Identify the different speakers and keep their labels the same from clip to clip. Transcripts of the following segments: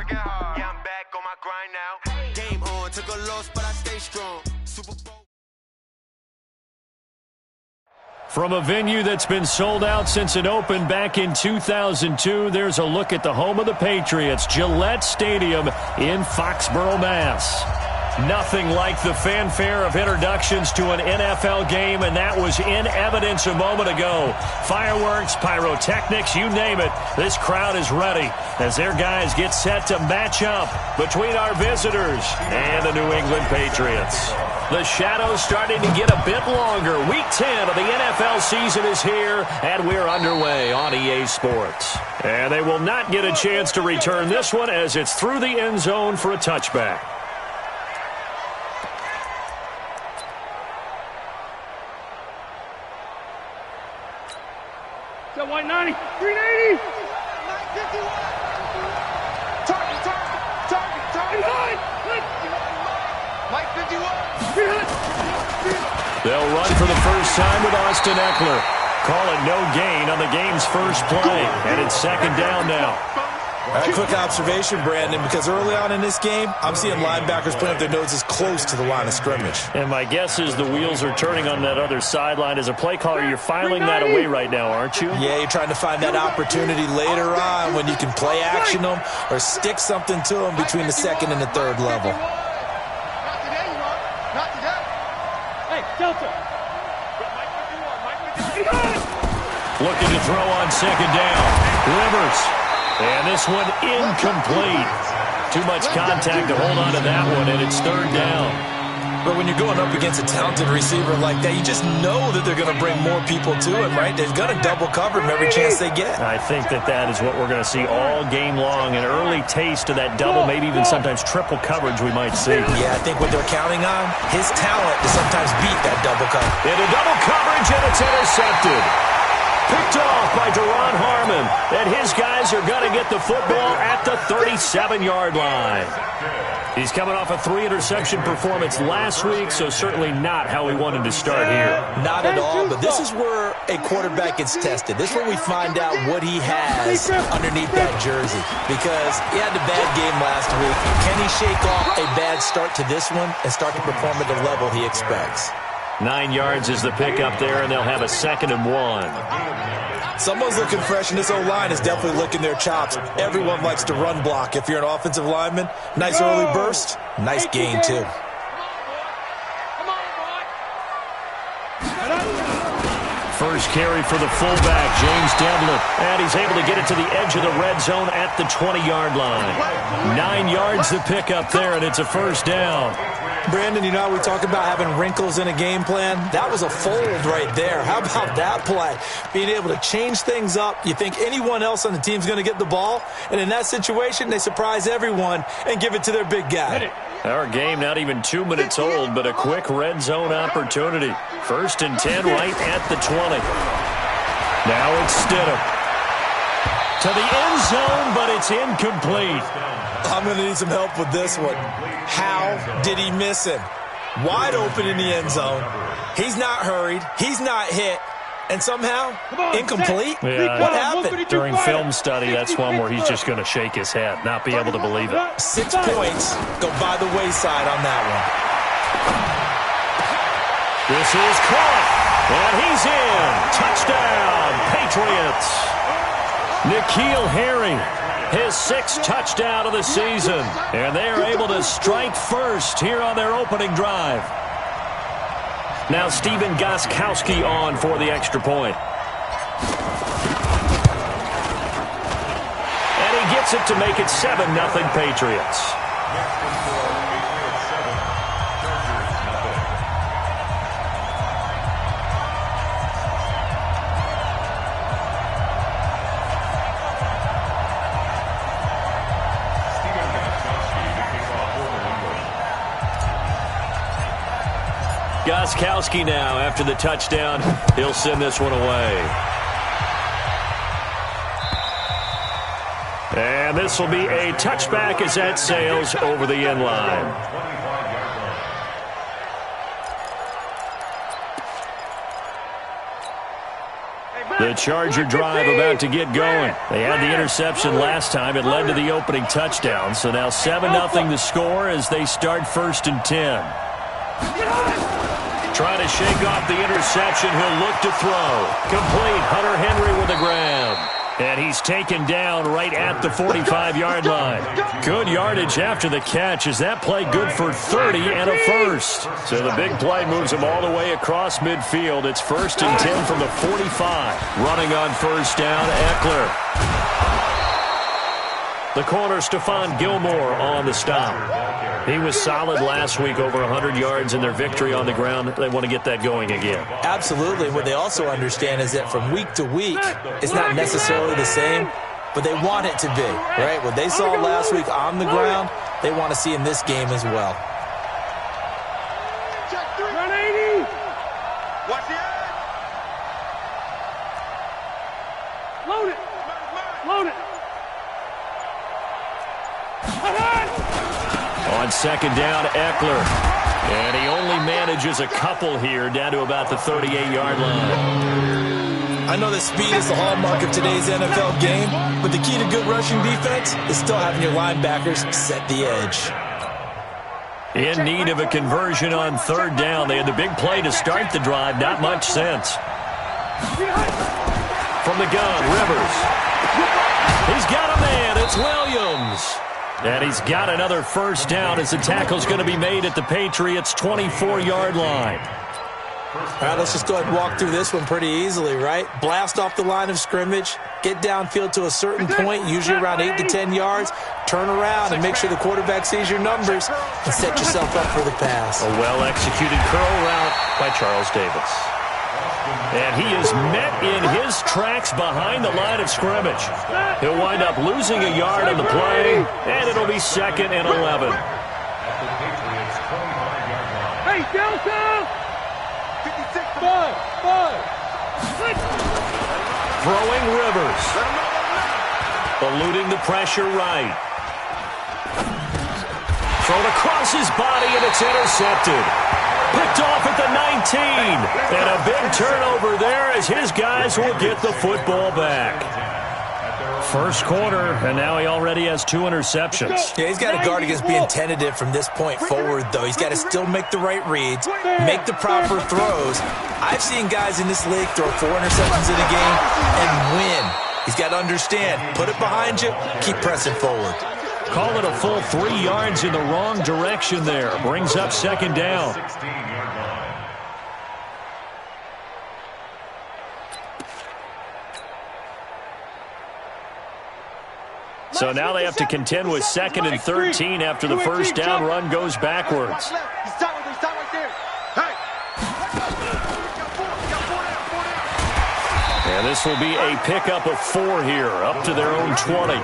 Speaker 1: Working hard. Yeah, I'm back on my grind now. Game on. Took a loss, but I stay strong. Super Bowl.
Speaker 2: From a venue that's been sold out since it opened back in 2002, there's a look at the home of the Patriots, Gillette Stadium in Foxborough, Mass. Nothing like the fanfare of introductions to an NFL game, and that was in evidence a moment ago. Fireworks, pyrotechnics, you name it. This crowd is ready as their guys get set to match up between our visitors and the New England Patriots. The shadow's starting to get a bit longer. Week 10 of the NFL season is here, and we're underway on EA Sports. And they will not get a chance to return this one as it's through the end zone for a touchback.
Speaker 3: Got white 90, 380. Target. Mike 51.
Speaker 2: They'll run for the first time with Austin Eckler. Call it no gain on the game's first play. And it's second down now.
Speaker 4: A quick observation, Brandon, because early on in this game, I'm seeing linebackers putting up their noses close to the line of scrimmage.
Speaker 2: And my guess is the wheels are turning on that other sideline. As a play caller, you're filing that away right now, aren't you?
Speaker 4: Yeah, you're trying to find that opportunity later on when you can play action them or stick something to them between the second and the third level.
Speaker 3: Delta.
Speaker 2: Looking to throw on second down. Rivers. And this one incomplete. Too much contact to hold on to that one, and it's third down.
Speaker 4: But when you're going up against a talented receiver like that, you just know that they're going to bring more people to him, right? They're going to double cover him every chance they get.
Speaker 2: I think that is what we're going to see all game long. An early taste of that double, maybe even sometimes triple coverage we might see.
Speaker 4: Yeah, I think what they're counting on, his talent to sometimes beat that double cover.
Speaker 2: Into double coverage, and it's intercepted. Picked off by Duron Harmon. And his guys are going to get the football at the 37-yard line. He's coming off a 3-interception performance last week, so certainly not how we wanted to start here.
Speaker 4: Not at all, but this is where a quarterback gets tested. This is where we find out what he has underneath that jersey. Because he had a bad game last week. Can he shake off a bad start to this one and start to perform at the level he expects?
Speaker 2: 9 yards is the pickup there, and they'll have a 2nd and 1.
Speaker 4: Someone's looking fresh, and this O-line is definitely licking their chops. Everyone likes to run block. If you're an offensive lineman, nice early burst, nice gain, too.
Speaker 2: First carry for the fullback, James Devlin. And he's able to get it to the edge of the red zone at the 20-yard line. 9 yards the pickup there, and it's a first down.
Speaker 4: Brandon, you know how we talk about having wrinkles in a game plan? That was a fold right there. How about that play? Being able to change things up. You think anyone else on the team's going to get the ball, and in that situation, they surprise everyone and give it to their big guy.
Speaker 2: Our game not even 2 minutes old, but a quick red zone opportunity. 1st and 10 right at the 20. Now it's Stidham. To the end zone, but it's incomplete.
Speaker 4: I'm going to need some help with this one. How did he miss him? Wide open in the end zone. He's not hurried. He's not hit. And somehow, incomplete?
Speaker 2: Yeah,
Speaker 4: what happened?
Speaker 2: During film study, that's one where he's just going to shake his head, not be able to believe it.
Speaker 4: 6 points go by the wayside on that one.
Speaker 2: This is caught. And he's in. Touchdown, Patriots. N'Keal Harry, his 6th touchdown of the season. And they are able to strike first here on their opening drive. Now Stephen Gostkowski on for the extra point. And he gets it to make it 7-0 Patriots. Gostkowski now, after the touchdown, he'll send this one away. And this will be a touchback as that sails over the end line. The Charger drive about to get going. They had the interception last time. It led to the opening touchdown. So now 7-0 the score as they start 1st and 10. Trying to shake off the interception. He'll look to throw. Complete. Hunter Henry with the grab. And he's taken down right at the 45-yard line. Good yardage after the catch. Is that play good for 30 and a first? So the big play moves him all the way across midfield. It's 1st and 10 from the 45. Running on 1st down, Eckler. The corner, Stephon Gilmore on the stop. He was solid last week, over 100 yards in their victory on the ground. They want to get that going again.
Speaker 4: Absolutely. What they also understand is that from week to week, it's not necessarily the same, but they want it to be, right? What they saw last week on the ground, they want to see in this game as well.
Speaker 3: 180. Watch the edge. Load it. Load it.
Speaker 2: On 2nd down, Eckler. And he only manages a couple here, down to about the 38-yard line.
Speaker 4: I know that speed is the hallmark of today's NFL game, but the key to good rushing defense is still having your linebackers set the edge.
Speaker 2: In need of a conversion on 3rd down. They had the big play to start the drive. Not much sense. From the gun, Rivers. He's got a man. It's Williams. And he's got another 1st down as the tackle's going to be made at the Patriots' 24-yard line.
Speaker 4: All right, let's just go ahead and walk through this one pretty easily, right? Blast off the line of scrimmage, get downfield to a certain point, usually around 8 to 10 yards, turn around and make sure the quarterback sees your numbers and set yourself up for the pass.
Speaker 2: A well-executed curl route by Charles Davis. And he is met in his tracks behind the line of scrimmage. He'll wind up losing a yard on the play, and it'll be 2nd and 11.
Speaker 3: Hey, Delta! 56-5.
Speaker 2: Throwing Rivers. Eluding the pressure right. Thrown across his body, and it's intercepted. Picked off at the 19. And a big turnover there as his guys will get the football back. First quarter, and now he already has 2 interceptions.
Speaker 4: Yeah, he's got to guard against being tentative from this point forward, though. He's got to still make the right reads, make the proper throws. I've seen guys in this league throw 4 interceptions in a game and win. He's got to understand, put it behind you, keep pressing forward.
Speaker 2: Call it a full 3 yards in the wrong direction there. Brings up 2nd down. So now they have to contend with 2nd and 13 after the 1st down run goes backwards. And this will be a pickup of 4 here, up to their own 20.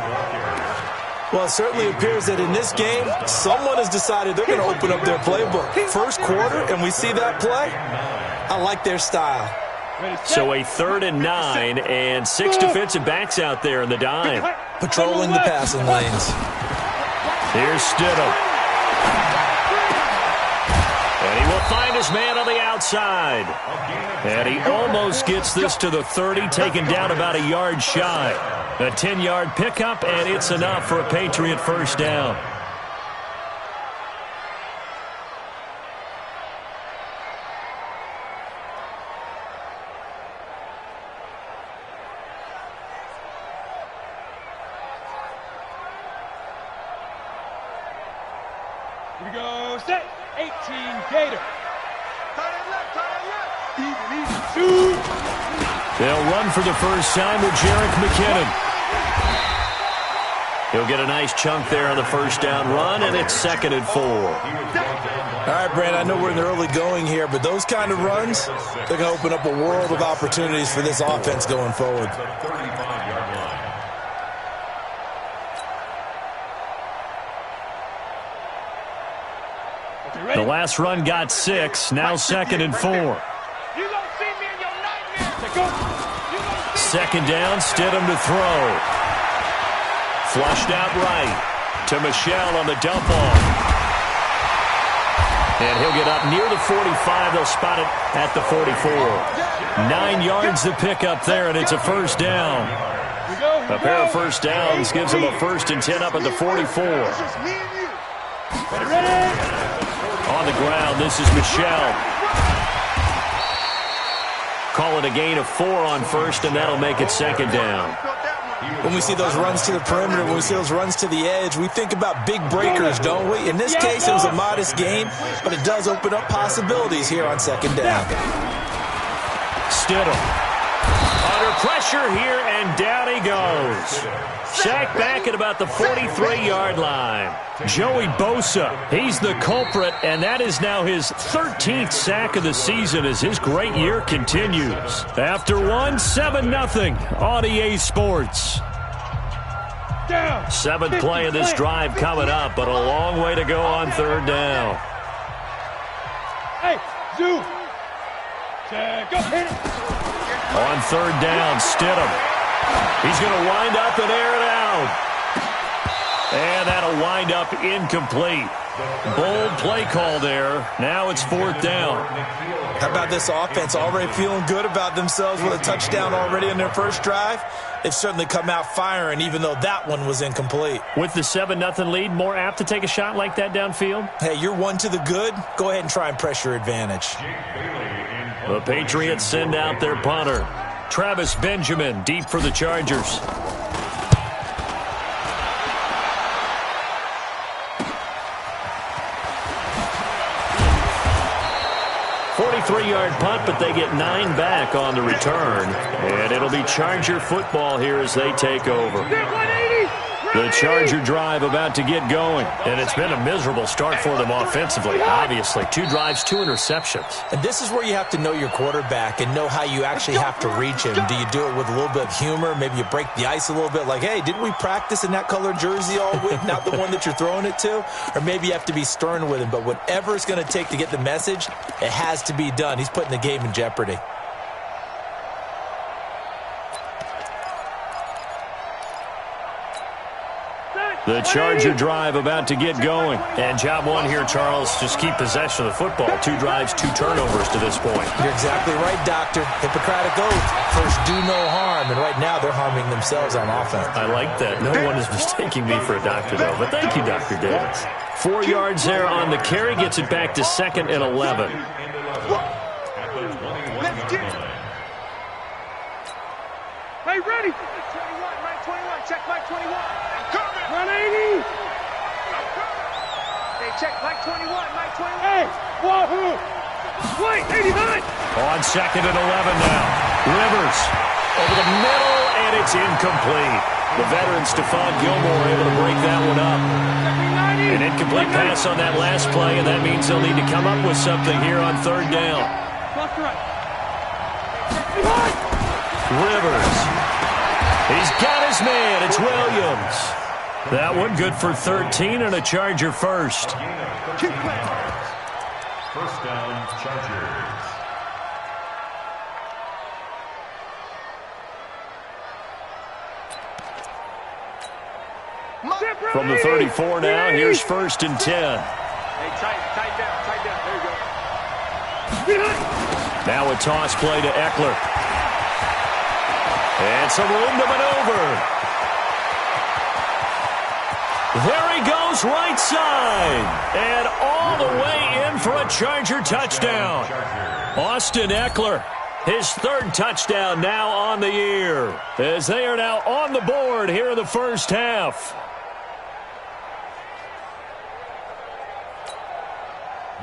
Speaker 4: Well, it certainly appears that in this game, someone has decided they're going to open up their playbook. First quarter, and we see that play. I like their style.
Speaker 2: So a 3rd and 9, and 6 defensive backs out there in the dime.
Speaker 4: Patrolling the passing lanes.
Speaker 2: Here's Stidham. And he will find his man on the outside. And he almost gets this to the 30, taken down about a yard shy. A 10-yard pickup, and it's enough for a Patriot 1st down.
Speaker 3: Here we go, set, 18, Gator. Shoot.
Speaker 2: They'll run for the first time with Jerick McKinnon. He'll get a nice chunk there on the 1st down run, and it's 2nd and 4.
Speaker 4: All right, Brandon, I know we're in the early going here, but those kind of runs, they're going to open up a world of opportunities for this offense going forward.
Speaker 2: The last run got 6, now 2nd and 4. 2nd down, Stidham to throw. Flushed out right to Michel on the dump off. And he'll get up near the 45. They'll spot it at the 44. 9 yards to pick up there, and it's a first down. A pair of first downs gives him a 1st and 10 up at the 44. On the ground, this is Michel. Call it a gain of 4 on first, and that'll make it 2nd down.
Speaker 4: When we see those runs to the perimeter, when we see those runs to the edge, we think about big breakers, don't we? In this case, it was a modest gain, but it does open up possibilities here on 2nd down.
Speaker 2: Stidham. Under pressure here, and down he goes. Sacked back at about the 43-yard line. Joey Bosa, he's the culprit, and that is now his 13th sack of the season as his great year continues. After one, 7-0 on EA Sports. 7th play of this drive coming up, but a long way to go on 3rd down.
Speaker 3: Hey, Zoo. Go hit it.
Speaker 2: On 3rd down, Stidham. He's going to wind up and air it out. And that'll wind up incomplete. Bold play call there. Now it's 4th down.
Speaker 4: How about this offense already feeling good about themselves with a touchdown already in their first drive? They've certainly come out firing, even though that one was incomplete.
Speaker 2: With the 7-0 lead, more apt to take a shot like that downfield?
Speaker 4: Hey, you're one to the good. Go ahead and try and press your advantage.
Speaker 2: The Patriots send out their punter. Travis Benjamin deep for the Chargers. 43-yard punt, but they get 9 back on the return. And it'll be Charger football here as they take over. The Charger drive about to get going. And it's been a miserable start for them offensively, obviously. 2 drives, 2 interceptions.
Speaker 4: And this is where you have to know your quarterback and know how you actually have to reach him. Do you do it with a little bit of humor? Maybe you break the ice a little bit like, hey, didn't we practice in that colored jersey all week, not the one that you're throwing it to? Or maybe you have to be stern with him. But whatever it's going to take to get the message, it has to be done. He's putting the game in jeopardy.
Speaker 2: The Charger drive about to get going. And job one here, Charles, just keep possession of the football. 2 drives, 2 turnovers to this point.
Speaker 4: You're exactly right, Doctor. Hippocratic oath. First, do no harm. And right now, they're harming themselves on offense.
Speaker 2: I like that. No one is mistaking me for a doctor, though. But thank you, Dr. Davis. 4 yards there on the carry. Gets it back to 2nd and 11.
Speaker 3: Hey, ready. 21, right 21. Check Mike 21. 180. Hey, check Mike 21, Mike 21. Hey, wahoo. Wait, 89.
Speaker 2: On 2nd and 11 now. Rivers over the middle, and it's incomplete. The veteran Stephon Gilmore able to break that one up. An incomplete pass on that last play, and that means they'll need to come up with something here on 3rd down. Rivers. He's got his man. It's Williams. That one good for 13 and a Charger first.
Speaker 5: First down, Chargers.
Speaker 2: From the 34 now, here's 1st and 10.
Speaker 3: Hey, tight down. There you go.
Speaker 2: Now a toss play to Eckler. And some room to maneuver. There he goes, right side. And all the way in for a Charger touchdown. Austin Eckler, his 3rd touchdown now on the year, as they are now on the board here in the first half.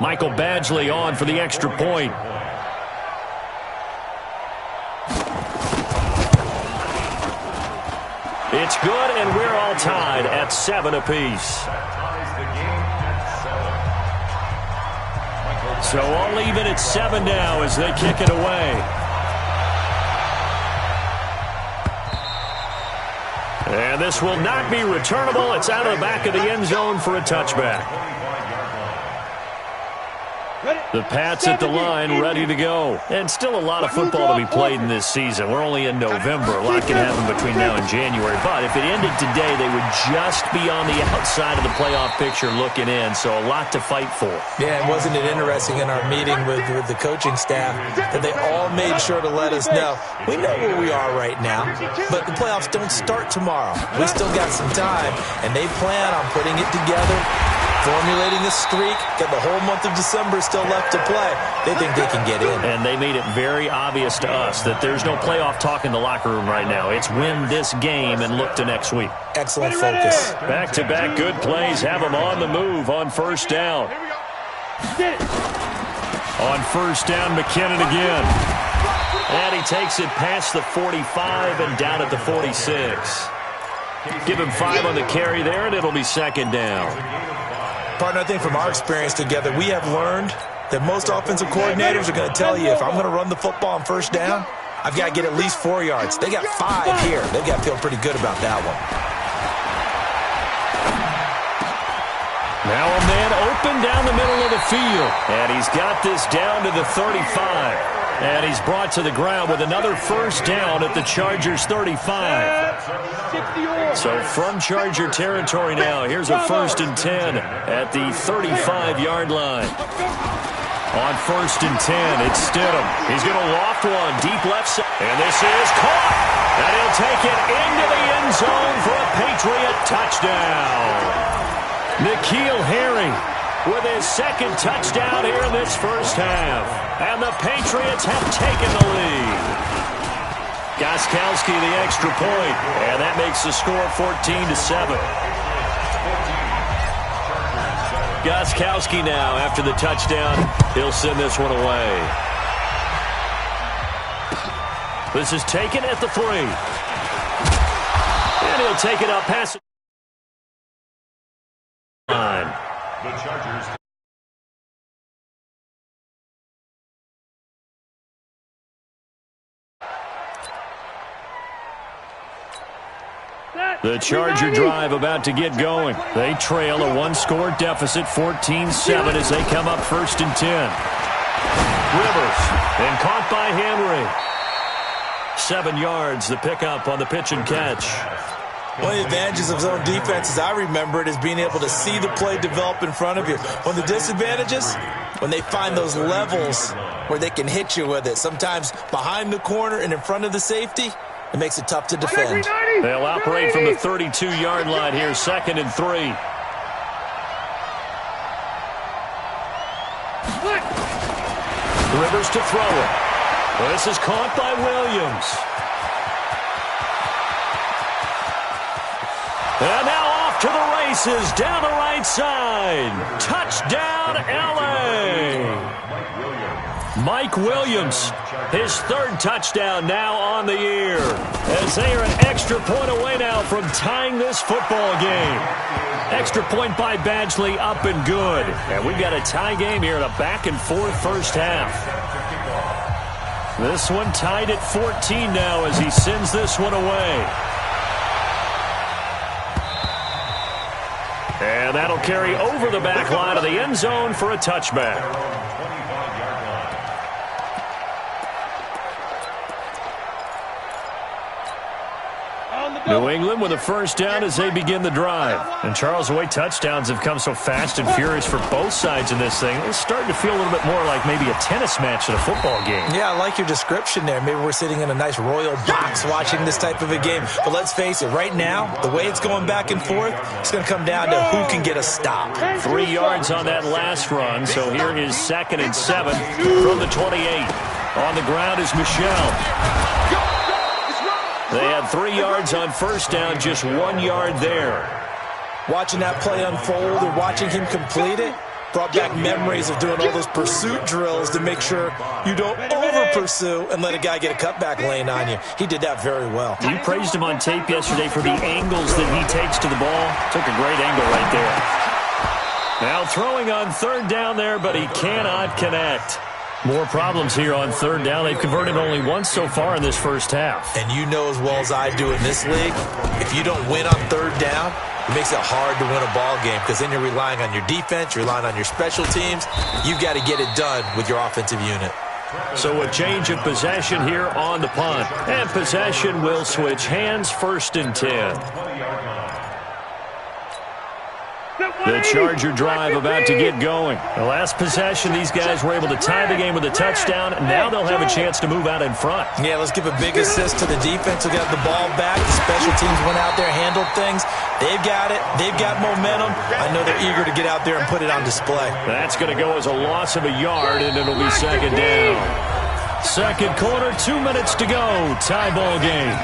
Speaker 2: Michael Badgley on for the extra point. It's good, and we're all tied at 7 apiece. So all even at 7 now as they kick it away. And this will not be returnable. It's out of the back of the end zone for a touchback. The Pats at the line, ready to go. And still a lot of football to be played in this season. We're only in November. A lot can happen between now and January. But if it ended today, they would just be on the outside of the playoff picture looking in. So a lot to fight for.
Speaker 4: Yeah, and wasn't it interesting in our meeting with the coaching staff that they all made sure to let us know, we know where we are right now, but the playoffs don't start tomorrow. We still got some time, and they plan on putting it together, formulating a streak, got the whole month of December still left to play. They think they can get in.
Speaker 2: And they made it very obvious to us that there's no playoff talk in the locker room right now. It's win this game and look to next week.
Speaker 4: Excellent focus.
Speaker 2: Back-to-back good plays have them on the move on first down. On first down, McKinnon again. And he takes it past the 45 and down at the 46. Give him 5 on the carry there, and it'll be second down.
Speaker 4: Partner, I think from our experience together, we have learned that most offensive coordinators are going to tell you, if I'm going to run the football on first down, I've got to get at least 4 yards. They got 5 here. They've got to feel pretty good about that one.
Speaker 2: Now a man open down the middle of the field. And he's got this down to the 35. And he's brought to the ground with another first down at the Chargers 35. So from Charger territory now, here's a 1st and 10 at the 35-yard line. On 1st and 10, it's Stidham. He's going to loft one deep left side. And this is caught. And he'll take it into the end zone for a Patriot touchdown. N'Keal Harry with his second touchdown here in this first half. And the Patriots have taken the lead. Gostkowski the extra point, and that makes the score 14-7. Gostkowski now, after the touchdown, he'll send this one away. This is taken at the 3. And he'll take it up past the line.
Speaker 5: The Chargers.
Speaker 2: The Charger drive about to get going. They trail a 1-score deficit, 14-7, as they come up 1st and 10. Rivers, and caught by Henry. 7 yards, the pickup on the pitch and catch.
Speaker 4: One of the advantages of zone defense, as I remember it, is being able to see the play develop in front of you. One of the disadvantages, when they find those levels where they can hit you with it, sometimes behind the corner and in front of the safety, it makes it tough to defend.
Speaker 2: They'll operate from the 32-yard line here, 2nd and 3. Rivers to throw it. This is caught by Williams. And now off to the races, down the right side. Touchdown, L.A. Mike Williams, his 3rd touchdown now on the year, as they are an extra point away now from tying this football game. Extra point by Badgley, up and good. And we've got a tie game here in a back-and-forth first half. This one tied at 14 now as he sends this one away. And that'll carry over the back line of the end zone for a touchback. New England with a first down as they begin the drive. And Charles, the way touchdowns have come so fast and furious for both sides in this thing, it's starting to feel a little bit more like maybe a tennis match than a football game.
Speaker 4: Yeah, I like your description there. Maybe we're sitting in a nice royal box watching this type of a game. But let's face it, right now, the way it's going back and forth, it's going to come down to who can get a stop.
Speaker 2: 3 yards on that last run, so here is 2nd and 7 from the 28. On the ground is Michel. They had 3 yards on first down, just 1 yard there.
Speaker 4: Watching that play unfold and watching him complete it brought back memories of doing all those pursuit drills to make sure you don't over-pursue and let a guy get a cutback lane on you. He did that very well.
Speaker 2: You praised him on tape yesterday for the angles that he takes to the ball. Took a great angle right there. Now throwing on 3rd down there, but he cannot connect. More problems here on 3rd down. They've converted only once so far in this first half.
Speaker 4: And you know as well as I do in this league, if you don't win on 3rd down, it makes it hard to win a ball game because then you're relying on your defense, you're relying on your special teams. You've got to get it done with your offensive unit.
Speaker 2: So a change of possession here on the punt. And possession will switch hands, 1st and 10. The Charger drive about to get going. The last possession, these guys were able to tie the game with a touchdown. Now they'll have a chance to move out in front.
Speaker 4: Yeah, let's give a big assist to the defense who got the ball back. The special teams went out there, handled things. They've got it. They've got momentum. I know they're eager to get out there and put it on display.
Speaker 2: That's going to go as a loss of a yard, and it'll be 2nd down. Second quarter, 2 minutes to go. Tie ball game.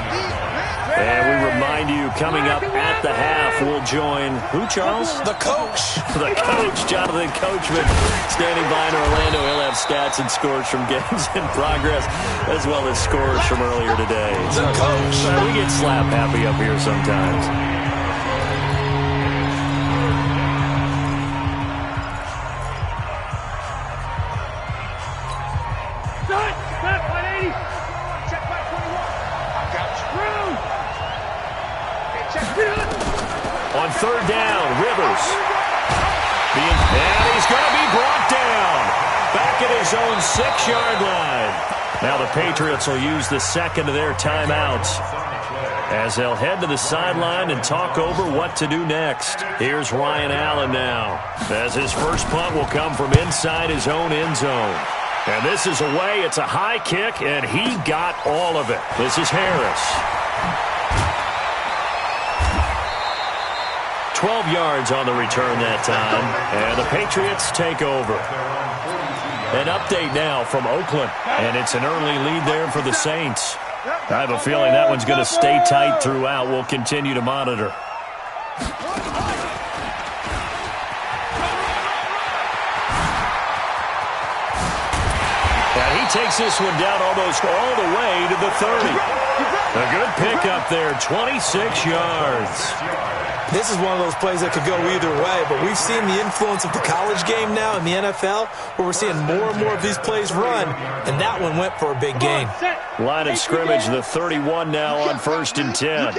Speaker 2: And we remind you, coming up at the half, we'll join, who, Charles?
Speaker 4: The coach.
Speaker 2: The coach, Jonathan Coachman, standing by in Orlando. He'll have stats and scores from games in progress, as well as scores from earlier today.
Speaker 4: The coach.
Speaker 2: We get slap happy up here sometimes. On 3rd down, Rivers. And he's going to be brought down. Back at his own 6-yard line. Now the Patriots will use the second of their timeouts as they'll head to the sideline and talk over what to do next. Here's Ryan Allen now, as his first punt will come from inside his own end zone. And this is away. It's a high kick, and he got all of it. This is Harris. 12 yards on the return that time, and the Patriots take over. An update now from Oakland, and it's an early lead there for the Saints. I have a feeling that one's going to stay tight throughout. We'll continue to monitor. And he takes this one down almost all the way to the 30. A good pickup there, 26 yards.
Speaker 4: This is one of those plays that could go either way, but we've seen the influence of the college game now in the NFL, where we're seeing more and more of these plays run, and that one went for a big gain.
Speaker 2: Line of scrimmage, the 31 now on 1st and 10.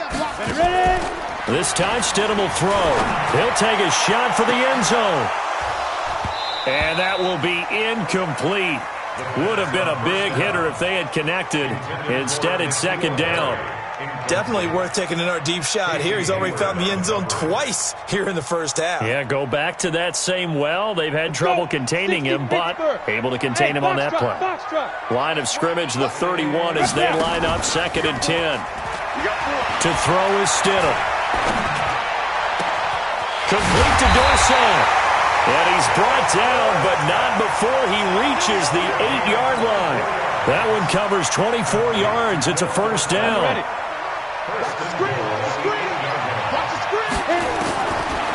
Speaker 2: This time, Stidham will throw. He'll take a shot for the end zone. And that will be incomplete. Would have been a big hitter if they had connected. Instead, it's 2nd down.
Speaker 4: Definitely worth taking another deep shot here. He's already found the end zone twice here in the first half.
Speaker 2: Yeah, go back to that same well. They've had trouble containing him, but able to contain him on that play. Line of scrimmage, the 31 as they line up, 2nd and 10. To throw is Stidham. Complete to Dorsett. And he's brought down, but not before he reaches the 8-yard line. That one covers 24 yards. It's a 1st down.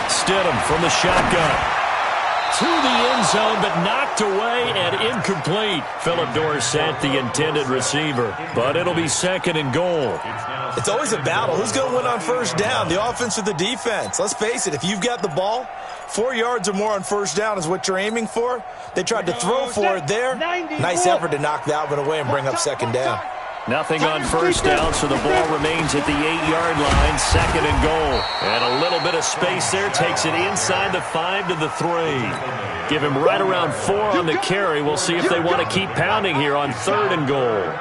Speaker 2: Stidham from the shotgun. To the end zone, but knocked away and incomplete. Philip Dorsett, the intended receiver. But it'll be 2nd and goal.
Speaker 4: It's always a battle. Who's going to win on 1st down, the offense or the defense? Let's face it, if you've got the ball, 4 yards or more on 1st down is what you're aiming for. They tried to throw for it there. Nice effort to knock that one away and bring up 2nd down.
Speaker 2: Nothing on 1st down, so the ball remains at the 8-yard line, 2nd and goal. And a little bit of space there, takes it inside the 5 to the 3. Give him right around 4 on the carry. We'll see if they want to keep pounding here on 3rd and goal.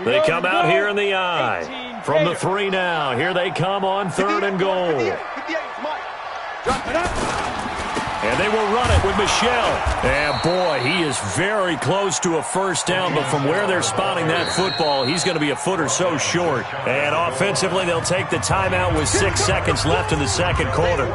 Speaker 2: They come out here in the I. From the 3 now. Here they come on 3rd and goal. And they will run it with Michelle. And, boy, he is very close to a 1st down, but from where they're spotting that football, he's going to be a foot or so short. And offensively, they'll take the timeout with 6 seconds left in the 2nd quarter.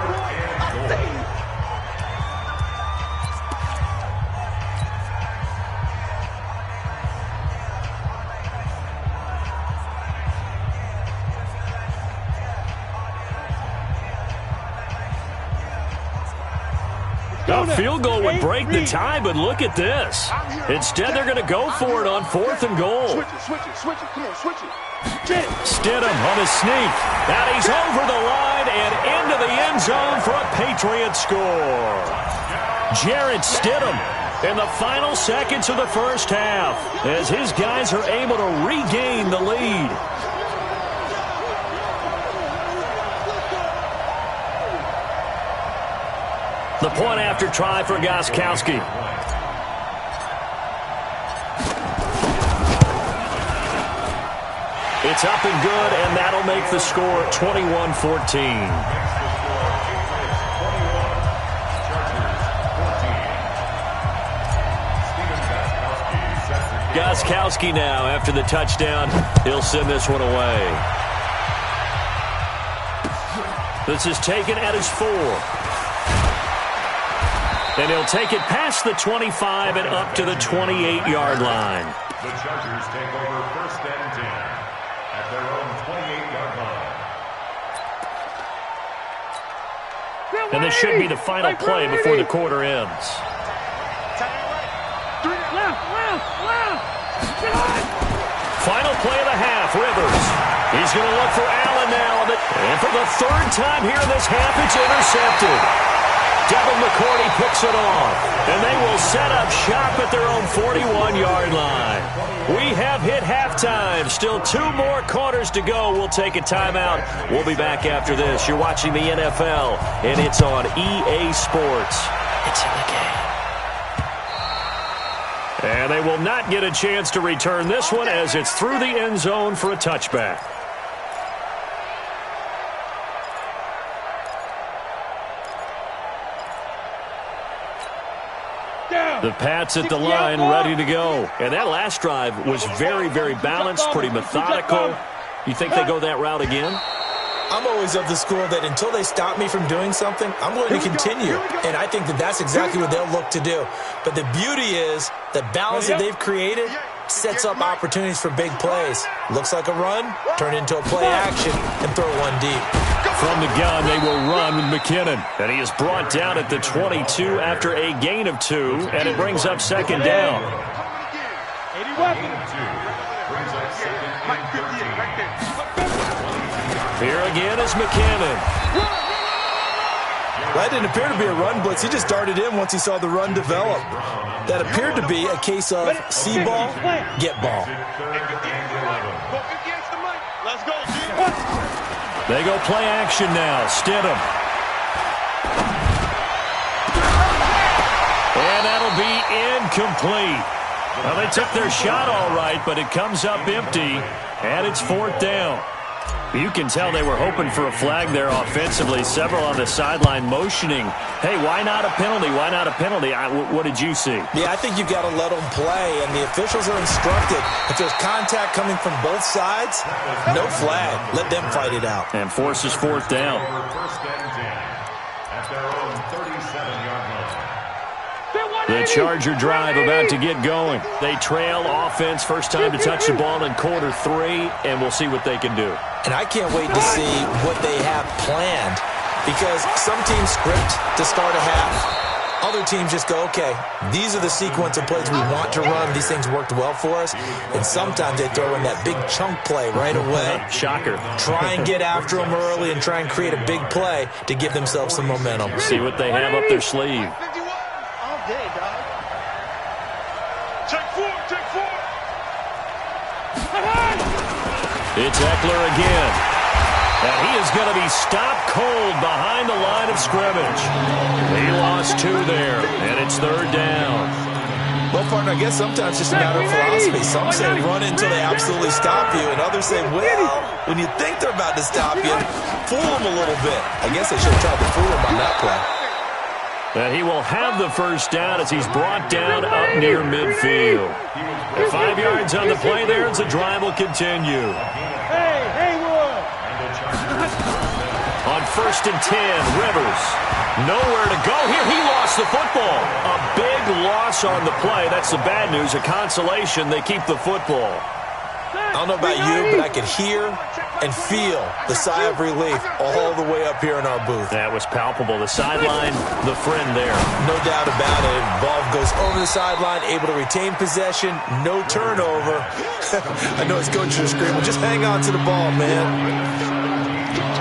Speaker 2: A field goal would break the tie, but look at this. Instead, they're going to go for it on 4th and goal.
Speaker 3: Switch it. Come on, switch it.
Speaker 2: Stidham on a sneak. And he's over the line and into the end zone for a Patriots score. Jarrett Stidham in the final seconds of the 1st half as his guys are able to regain the lead. The point after try for Gostkowski. It's up and good, and that'll make the score 21-14. Gostkowski now, after the touchdown, he'll send this one away. This is taken at his 4. And he'll take it past the 25 and up to the 28-yard line.
Speaker 5: The Chargers take over 1st and 10 at their own 28-yard line.
Speaker 2: And this should be the final play before the quarter ends. Final play of the half, Rivers. He's going to look for Allen now. And for the 3rd time here in this half, it's intercepted. Devin McCourty picks it off. And they will set up shop at their own 41-yard line. We have hit halftime. Still 2 more quarters to go. We'll take a timeout. We'll be back after this. You're watching the NFL, and it's on EA Sports. It's in the game. And they will not get a chance to return this one as it's through the end zone for a touchback. The Pats at the line, ready to go. And that last drive was very, very balanced, pretty methodical. You think they go that route again?
Speaker 4: I'm always of the school that until they stop me from doing something, I'm going to continue. And I think that that's exactly what they'll look to do. But the beauty is the balance that they've created sets up opportunities for big plays. Looks like a run, turn into a play action, and throw one deep.
Speaker 2: From the gun, they will run with McKinnon. And he is brought down at the 22 after a gain of 2, and it brings up 2nd down. Here again is McKinnon.
Speaker 4: Well, that didn't appear to be a run blitz. He just darted in once he saw the run develop. That appeared to be a case of see ball, get ball.
Speaker 2: They go play action now. Stidham. And that'll be incomplete. Well, they took their shot all right, but it comes up empty, and it's 4th down. You can tell they were hoping for a flag there offensively. Several on the sideline motioning, hey, why not a penalty? Why not a penalty? What did you see?
Speaker 4: Yeah, I think you've got to let them play, and the officials are instructed. If there's contact coming from both sides, no flag. Let them fight it out.
Speaker 2: And forces 4th down.
Speaker 5: 1st and 10 at their own 37-yard line.
Speaker 2: The Charger drive about to get going. They trail offense, first time to touch the ball in quarter 3, and we'll see what they can do.
Speaker 4: And I can't wait to see what they have planned, because some teams script to start a half. Other teams just go, okay, these are the sequence of plays we want to run. These things worked well for us. And sometimes they throw in that big chunk play right away.
Speaker 2: Shocker.
Speaker 4: Try and get after them early and try and create a big play to give themselves some momentum.
Speaker 2: See what they have up their sleeve. It's Eckler again. And he is going to be stopped cold behind the line of scrimmage. He lost 2 there, and it's 3rd down.
Speaker 4: Well, partner, I guess sometimes it's just a matter of philosophy. Some say run until they absolutely stop you, and others say, well, when you think they're about to stop you, fool them a little bit. I guess they should have tried to fool them on that play.
Speaker 2: And he will have the 1st down as he's brought down up near midfield. And 5 yards on the play there as the drive will continue. On 1st and 10, Rivers. Nowhere to go here. He lost the football. A big loss on the play. That's the bad news. A consolation. They keep the football.
Speaker 4: I don't know about you, but I could hear and feel the sigh of relief all the way up here in our booth.
Speaker 2: That was palpable. The sideline, the friend there.
Speaker 4: No doubt about it. Ball goes over the sideline, able to retain possession, no turnover. I know his coach is screaming, just hang on to the ball, man.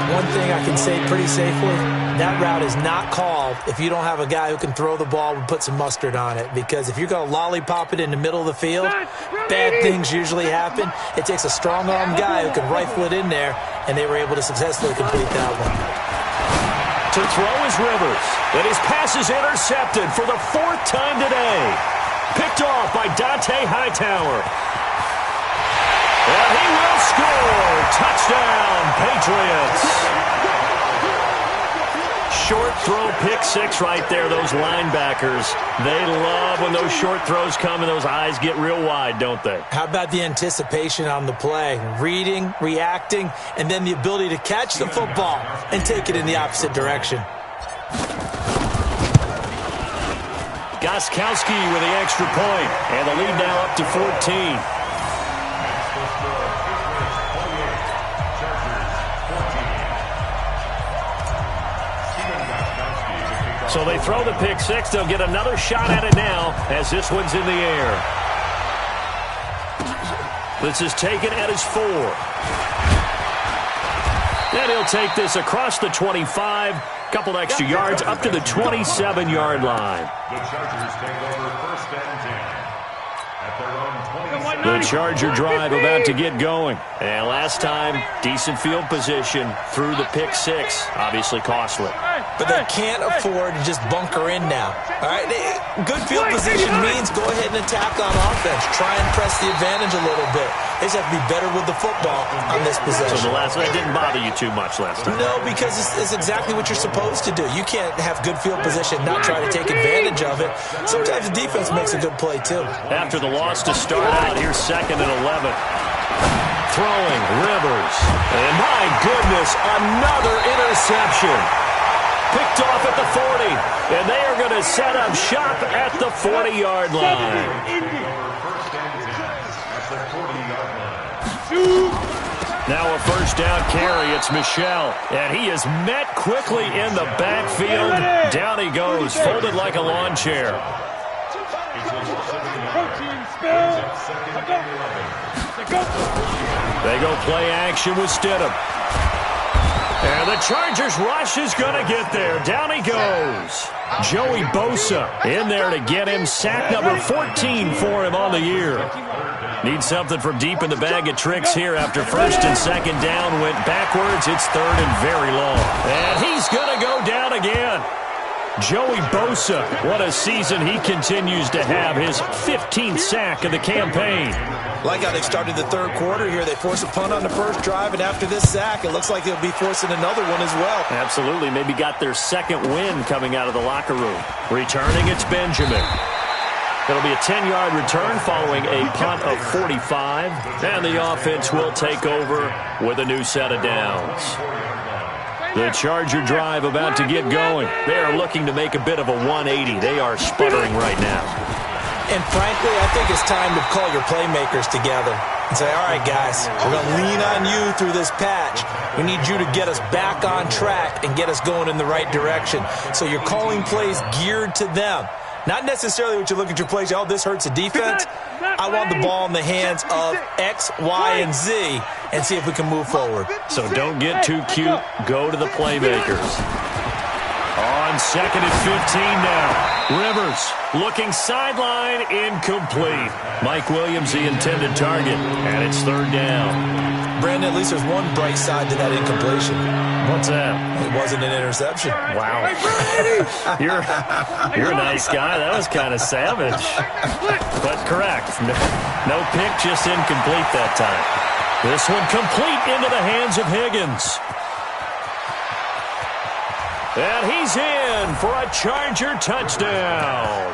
Speaker 4: One thing I can say pretty safely, that route is not called if you don't have a guy who can throw the ball and put some mustard on it. Because if you're going to lollipop it in the middle of the field, bad things usually happen. It takes a strong-arm guy who can rifle it in there, and they were able to successfully complete that one.
Speaker 2: To throw is Rivers. And his pass is intercepted for the 4th time today. Picked off by Dante Hightower. And he will score. Touchdown, Patriots. Short throw, pick six right there, those linebackers. They love when those short throws come and those eyes get real wide, don't they?
Speaker 4: How about the anticipation on the play? Reading, reacting, and then the ability to catch the football and take it in the opposite direction.
Speaker 2: Gostkowski with the extra point, and the lead now up to 14. So they throw the pick six. They'll get another shot at it now as this one's in the air. This is taken at his 4. And he'll take this across the 25. Couple extra yards up to the 27-yard line.
Speaker 5: The Chargers take over 1st and 10 at their own 20.
Speaker 2: The Charger drive about to get going. And last time, decent field position through the pick six. Obviously costly.
Speaker 4: But they can't afford to just bunker in now. All right, good field position means go ahead and attack on offense. Try and press the advantage a little bit. They just have to be better with the football on this possession.
Speaker 2: So that didn't bother you too much last time?
Speaker 4: No, because it's exactly what you're supposed to do. You can't have good field position, not try to take advantage of it. Sometimes the defense makes a good play, too.
Speaker 2: After the loss to start out, here's 2nd and 11. Throwing, Rivers. And my goodness, another interception. Picked off at the 40. And they are going to set up shop at the 40-yard line. Now a 1st down carry. It's Michel. And he is met quickly in the backfield. Down he goes, folded like a lawn chair. They go play action with Stidham. And the Chargers rush is going to get there. Down he goes. Joey Bosa in there to get him. Sack number 14 for him on the year. Needs something from deep in the bag of tricks here after 1st and 2nd down. Went backwards. It's 3rd and very long. And he's going to go down again. Joey Bosa, what a season he continues to have. His 15th sack of the campaign.
Speaker 4: Like how they've started the 3rd quarter here. They force a punt on the 1st drive, and after this sack, it looks like they'll be forcing another one as well.
Speaker 2: Absolutely. Maybe got their 2nd win coming out of the locker room. Returning, it's Benjamin. It'll be a 10-yard return following a punt of 45. And the offense will take over with a new set of downs. The Charger drive about to get going. They are looking to make a bit of a 180. They are sputtering right now.
Speaker 4: And frankly, I think it's time to call your playmakers together and say, all right, guys, we're going to lean on you through this patch. We need you to get us back on track and get us going in the right direction. So you're calling plays geared to them. Not necessarily what you look at your plays, oh, this hurts the defense. I want the ball in the hands of X, Y, and Z and see if we can move forward.
Speaker 2: So don't get too cute. Go to the playmakers. On 2nd and 15 now. Rivers looking sideline, incomplete. Mike Williams, the intended target, and it's 3rd down.
Speaker 4: Brandon, at least there's one bright side to that incompletion.
Speaker 2: What's that?
Speaker 4: It wasn't an interception.
Speaker 2: Wow. You're a nice guy. That was kind of savage. But correct. No pick, just incomplete that time. This one complete into the hands of Higgins. And he's in for a Charger touchdown.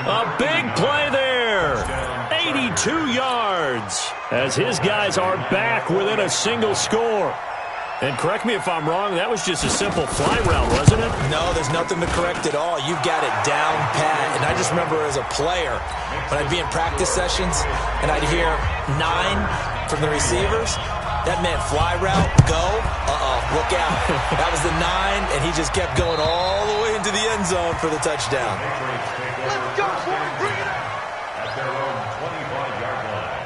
Speaker 2: A big play there. 82 yards as his guys are back within a single score. And correct me if I'm wrong, that was just a simple fly route, wasn't it?
Speaker 4: No, there's nothing to correct at all. You've got it down pat. And I just remember as a player, when I'd be in practice sessions and I'd hear 9 from the receivers, that meant fly route, go, look out. That was the 9, and he just kept going all the way into the end zone for the touchdown.
Speaker 3: Let's go, boy, bring it up.
Speaker 5: At their own 25-yard line.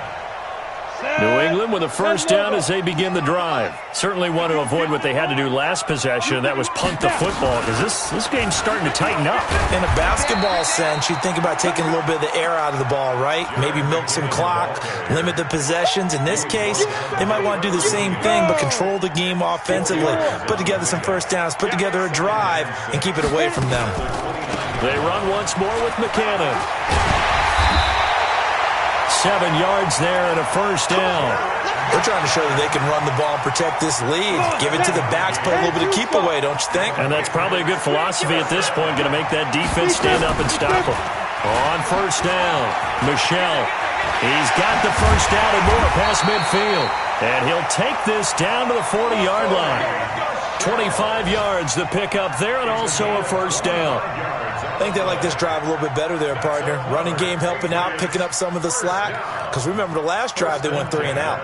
Speaker 2: New England with a first down as they begin the drive. Certainly want to avoid what they had to do last possession, and that was punt the football, because this game's starting to tighten up.
Speaker 4: In a basketball sense, you think about taking a little bit of the air out of the ball, right? Maybe milk some clock, limit the possessions. In this case, they might want to do the same thing, but control the game offensively. Put together some first downs, put together a drive, and keep it away from them.
Speaker 2: They run once more with McKinnon. 7 yards there and a first down.
Speaker 4: They're trying to show that they can run the ball and protect this lead. Give it to the backs, play a little bit of keep away, don't you think?
Speaker 2: And that's probably a good philosophy at this point, going to make that defense stand up and stop them. On first down, Michel. He's got the first down and more past midfield. And he'll take this down to the 40-yard line. 25 yards the pick up there, and also a first down.
Speaker 4: I think they like this drive a little bit better there, partner. Running game helping out, picking up some of the slack. Because remember the last drive, they went 3 and out.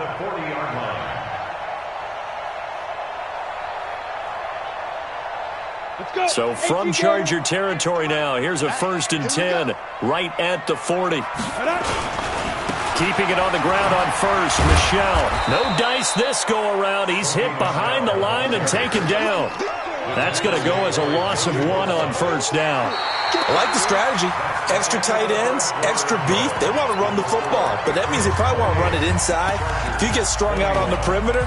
Speaker 2: So from Charger territory now, here's a 1st and 10 right at the 40. Keeping it on the ground on first, Michel. No dice this go around. He's hit behind the line and taken down. That's going to go as a loss of 1 on first down.
Speaker 4: I like the strategy. Extra tight ends, extra beef. They want to run the football, but that means they probably want to run it inside. If you get strung out on the perimeter,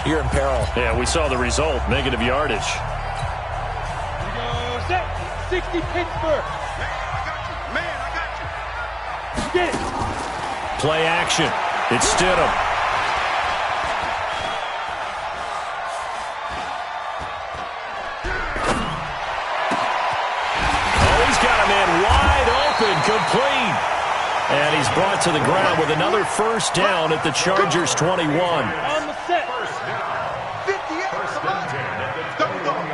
Speaker 4: you're in peril.
Speaker 2: Yeah, we saw the result, negative yardage.
Speaker 3: 60 Pittsburgh. Man, I got you. Get it.
Speaker 2: Play action. It's Stidham. Oh, he's got a man wide open, complete. And he's brought to the ground with another first down at the Chargers' 21.
Speaker 3: On the set. 58. Double dog.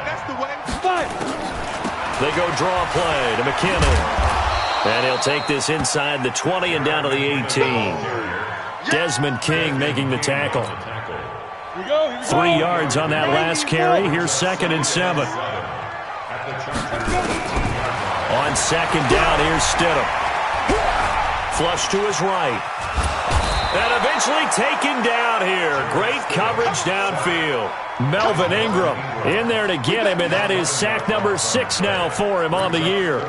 Speaker 3: That's the way. 5.
Speaker 2: They go draw play to McKinnon. And he'll take this inside the 20 and down to the 18. Desmond King making the tackle. 3 yards on that last carry. Here's 2nd and 7. On 2nd down, here's Stidham. Flush to his right. And eventually taken down here. Great coverage downfield. Melvin Ingram in there to get him, and that is sack number 6 now for him on the year.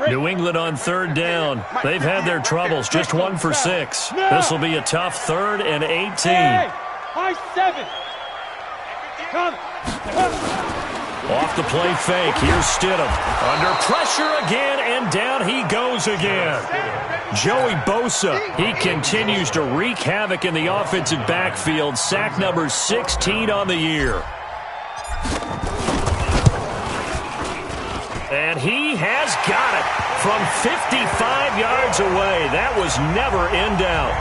Speaker 2: New England on 3rd down. They've had their troubles, just 1 for 6. This will be a tough 3rd and 18.
Speaker 3: High 7. Come.
Speaker 2: Off the play fake, here's Stidham. Under pressure again, and down he goes again. Joey Bosa, he continues to wreak havoc in the offensive backfield. Sack number 16 on the year. And he has got it from 55 yards away. That was never in doubt.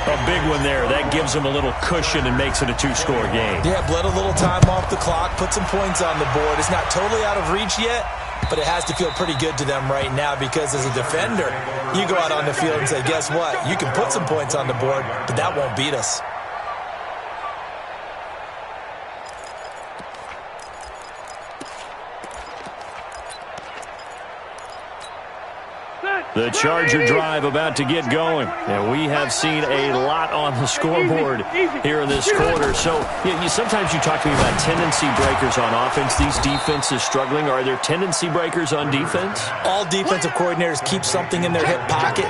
Speaker 2: A big one there. That gives him a little cushion and makes it a 2-score game.
Speaker 4: Yeah, bled a little time off the clock, put some points on the board. It's not totally out of reach yet, but it has to feel pretty good to them right now because as a defender, you go out on the field and say, guess what? You can put some points on the board, but that won't beat us.
Speaker 2: The Charger drive about to get going. And we have seen a lot on the scoreboard here in this quarter. So sometimes you talk to me about tendency breakers on offense. These defenses struggling. Are there tendency breakers on defense?
Speaker 4: All defensive coordinators keep something in their hip pocket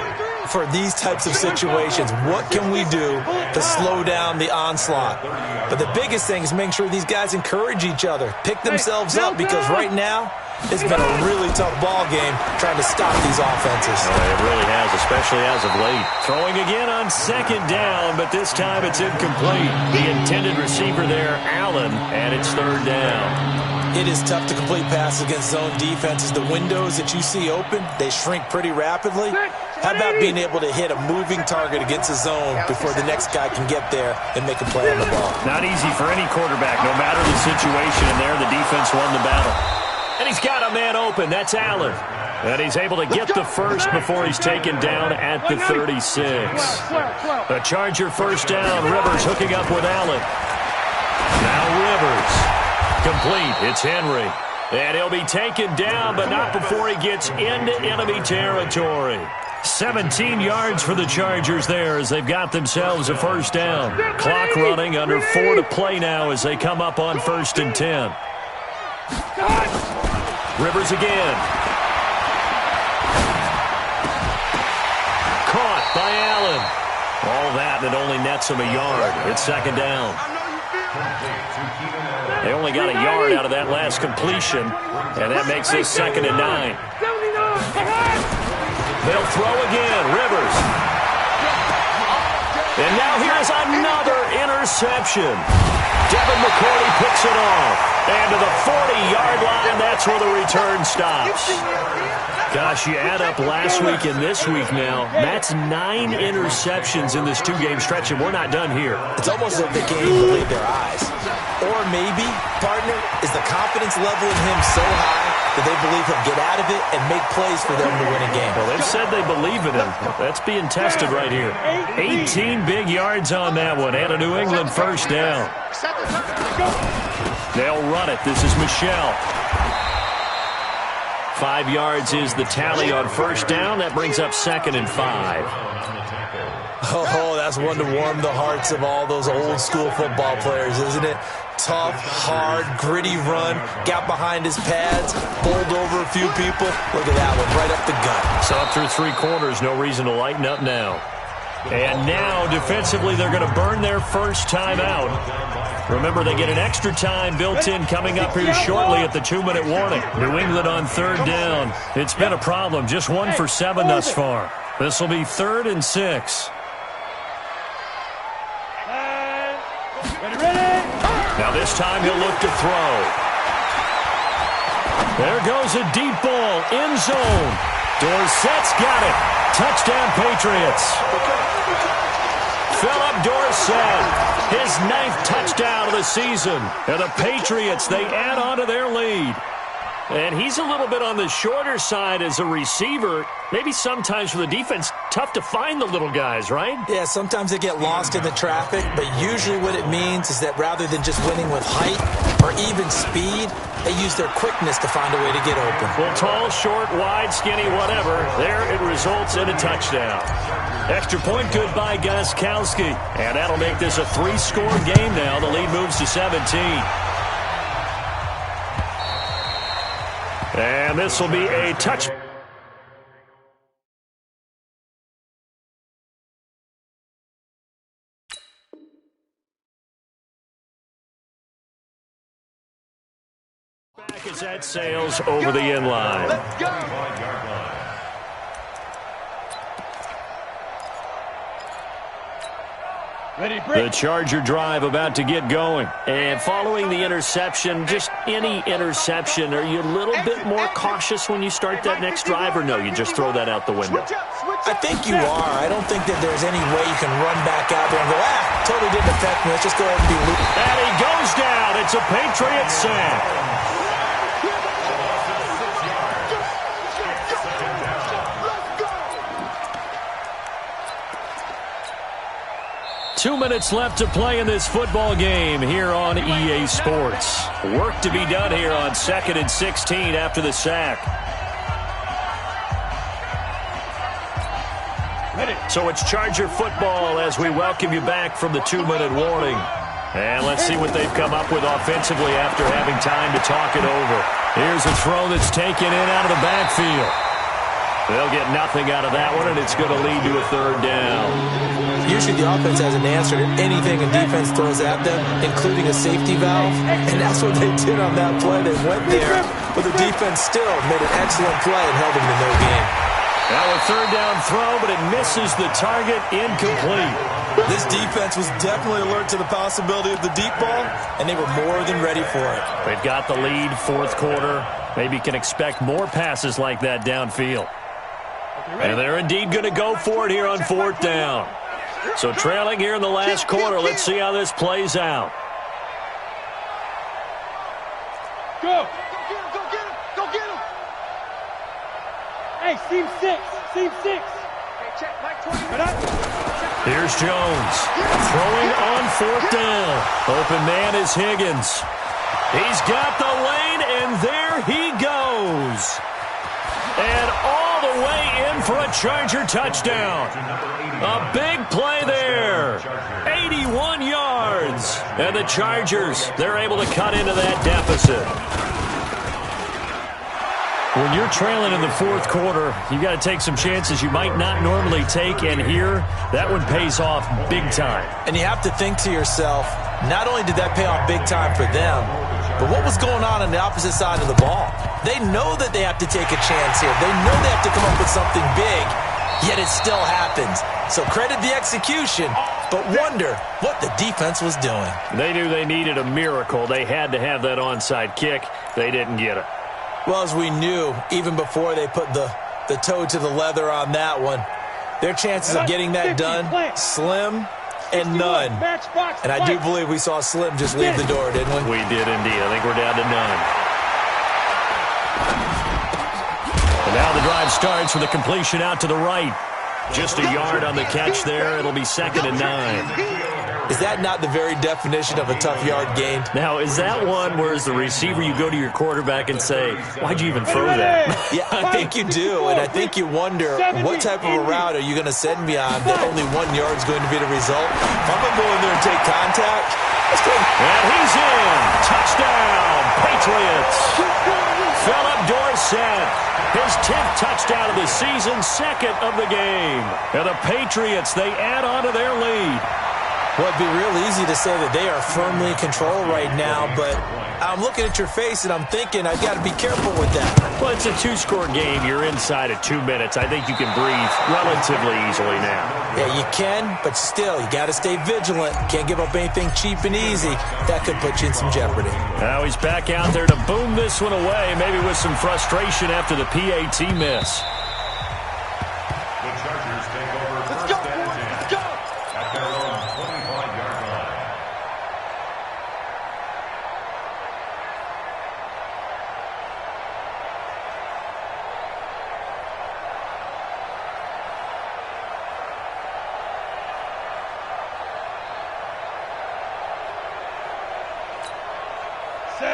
Speaker 4: for these types of situations. What can we do to slow down the onslaught? But the biggest thing is making sure these guys encourage each other, pick themselves up, because right now it's been a really tough ball game trying to stop these offenses.
Speaker 2: Oh, it really has, especially as of late. Throwing again on 2nd down, but this time it's incomplete. The intended receiver there, Allen, and it's 3rd down.
Speaker 4: It is tough to complete passes against zone defenses. The windows that you see open, they shrink pretty rapidly. How about being able to hit a moving target against a zone before the next guy can get there and make a play on the ball?
Speaker 2: Not easy for any quarterback, no matter the situation. And there, the defense won the battle. And he's got a man open. That's Allen. And he's able to get the first before he's taken down at the 36. The Charger first down. Rivers hooking up with Allen. Now Rivers. Complete. It's Henry. And he'll be taken down, but not before he gets into enemy territory. 17 yards for the Chargers there as they've got themselves a first down. Clock running, under 4 to play now as they come up on 1st and 10. Rivers again. Caught by Allen. All that, and it only nets him a yard. It's second down. They only got a yard out of that last completion, and that makes this 2nd and 9. They'll throw again. Rivers. And now here's another interception. Devin McCourty picks it off. And to the 40-yard line, that's where the return stops. Gosh, you add up last week and this week now, that's 9 interceptions in this 2-game stretch, and we're not done here.
Speaker 4: It's almost as if they can't even believe their eyes. Or maybe, partner, is the confidence level in him so high that they believe he'll get out of it and make plays for them to win a game.
Speaker 2: Well, they've said they believe in him. That's being tested right here. 18 big yards on that one, and a New England first down. They'll run it. This is Michelle. 5 yards is the tally on first down. That brings up 2nd and 5.
Speaker 4: Oh, that's one to warm the hearts of all those old school football players, isn't it? Tough, hard, gritty run. Got behind his pads, bowled over a few people. Look at that one, right up the gut.
Speaker 2: So up through 3 quarters, no reason to lighten up now. And now, defensively, they're going to burn their first time out. Remember, they get an extra time built in coming up here shortly at the 2-minute warning. New England on 3rd down. It's been a problem. Just 1 for 7 thus far. This will be 3rd and 6. Now this time he'll look to throw. There goes a deep ball, end zone. Dorsett's got it. Touchdown, Patriots. Philip Dorsett, his 9th touchdown of the season. And the Patriots, they add on to their lead. And he's a little bit on the shorter side as a receiver. Maybe sometimes for the defense, tough to find the little guys, right?
Speaker 4: Yeah, sometimes they get lost in the traffic, but usually what it means is that rather than just winning with height or even speed, they use their quickness to find a way to get open.
Speaker 2: Well, tall, short, wide, skinny, whatever, there it results in a touchdown. Extra point good by Gostkowski. And that'll make this a 3-score game now. The lead moves to 17. And this will be a touch. Back as that sails over the end line.
Speaker 3: Let's go.
Speaker 2: The Charger drive about to get going. And following the interception, just any interception, are you a little bit more cautious when you start that next drive, or no, you just throw that out the window?
Speaker 4: I think you are. I don't think that there's any way you can run back out there and go, totally didn't affect me. Let's just go ahead and be loose.
Speaker 2: And he goes down. It's a Patriot sack. 2 minutes left to play in this football game here on EA Sports. Work to be done here on 2nd and 16 after the sack. So it's Charger football as we welcome you back from the 2-minute warning. And let's see what they've come up with offensively after having time to talk it over. Here's a throw that's taken in out of the backfield. They'll get nothing out of that one, and it's going to lead to a 3rd down.
Speaker 4: Usually the offense has an answer to anything a defense throws at them, including a safety valve. And that's what they did on that play. They went there, but the defense still made an excellent play and held them to no gain.
Speaker 2: Now a 3rd down throw, but it misses the target, incomplete.
Speaker 4: This defense was definitely alert to the possibility of the deep ball, and they were more than ready for it.
Speaker 2: They've got the lead, 4th quarter. Maybe can expect more passes like that downfield. And they're indeed going to go for it here on 4th down. So trailing here in the last quarter. Let's see how this plays out.
Speaker 3: Go. Go get him. Go get him. Go get him. Hey, seam 6. Seam 6. Hey, check Mike 20.
Speaker 2: Here's Jones. Throwing on 4th down. Open man is Higgins. He's got the lane, and there goes. And all the way in for a Charger touchdown. A big play there. 81 yards. And the Chargers, they're able to cut into that deficit. When you're trailing in the fourth quarter, you got to take some chances you might not normally take, and here, that one pays off big time.
Speaker 4: And you have to think to yourself, not only did that pay off big time for them, but what was going on the opposite side of the ball? They know that they have to take a chance here. They know they have to come up with something big, yet it still happens. So credit the execution, but wonder what the defense was doing.
Speaker 2: They knew they needed a miracle. They had to have that onside kick. They didn't get it.
Speaker 4: Well, as we knew, even before they put the toe to the leather on that one, their chances of getting that done, slim and none. And I do believe we saw Slim just leave the door, didn't we?
Speaker 2: We did indeed. I think we're down to none. And now the drive starts with a completion out to the right. Just a yard on the catch there. It'll be 2nd and 9.
Speaker 4: Is that not the very definition of a tough yard gain?
Speaker 2: Now, is that one where as the receiver you go to your quarterback and say, why'd you even throw that?
Speaker 4: Yeah, I think you do, and I think you wonder what type of a route are you going to send me on that only 1 yard is going to be the result. If I'm going to go in there and take contact, let's go.
Speaker 2: And he's in. Touchdown, Patriots. Philip Dorsett, his 10th touchdown of the season, 2nd of the game. And the Patriots, they add on to their lead.
Speaker 4: Well, it'd be real easy to say that they are firmly in control right now, but I'm looking at your face and I'm thinking I've got to be careful with that.
Speaker 2: Well, it's a 2-score game. You're inside of 2 minutes. I think you can breathe relatively easily now.
Speaker 4: Yeah, you can, but still, you got to stay vigilant. Can't give up anything cheap and easy. That could put you in some jeopardy.
Speaker 2: Now he's back out there to boom this one away, maybe with some frustration after the PAT miss.
Speaker 5: The Chargers take over first and 10 at their own 25-yard line.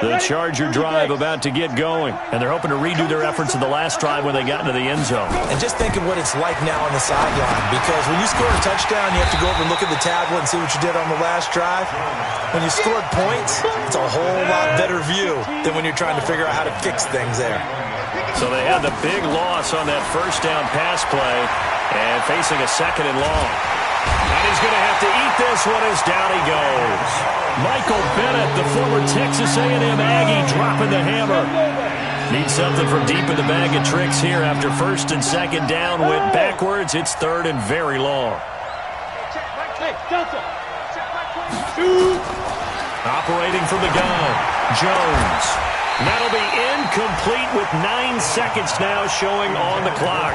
Speaker 2: The Charger drive about to get going, and they're hoping to redo their efforts of the last drive when they got into the end zone.
Speaker 4: And just think of what it's like now on the sideline, because when you score a touchdown, you have to go over and look at the tablet and see what you did on the last drive. When you scored points, it's a whole lot better view than when you're trying to figure out how to fix things there.
Speaker 2: So they had the big loss on that first down pass play and facing a 2nd and long. And he's going to have to eat this one as down he goes. Michael Bennett, the former Texas A&M Aggie, dropping the hammer. Needs something from deep in the bag of tricks here after 1st and 2nd down. Went backwards. It's 3rd and very long. Operating from the gun, Jones. That'll be incomplete with 9 seconds now showing on the clock.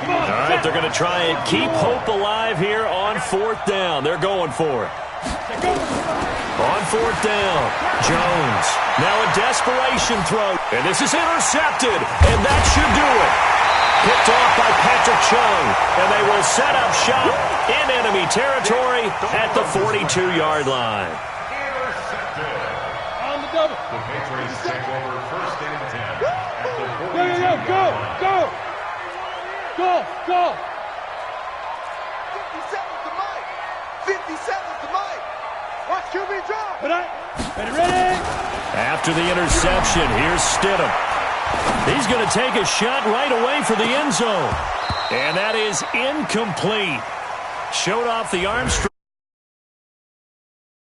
Speaker 2: All right, they're going to try and keep hope alive here on 4th down. They're going for it. On 4th down, Jones. Now a desperation throw. And this is intercepted, and that should do it. Picked off by Patrick Chung, and they will set up shop in enemy territory at the 42-yard line.
Speaker 5: On the double. The Patriots take over 1st and 10 at the 42-yard line.
Speaker 3: Go!
Speaker 6: 57 to Mike. 57 to Mike. Watch QB drop.
Speaker 3: Ready?
Speaker 2: After the interception, here's Stidham. He's going to take a shot right away for the end zone. And that is incomplete. Showed off the arm strength.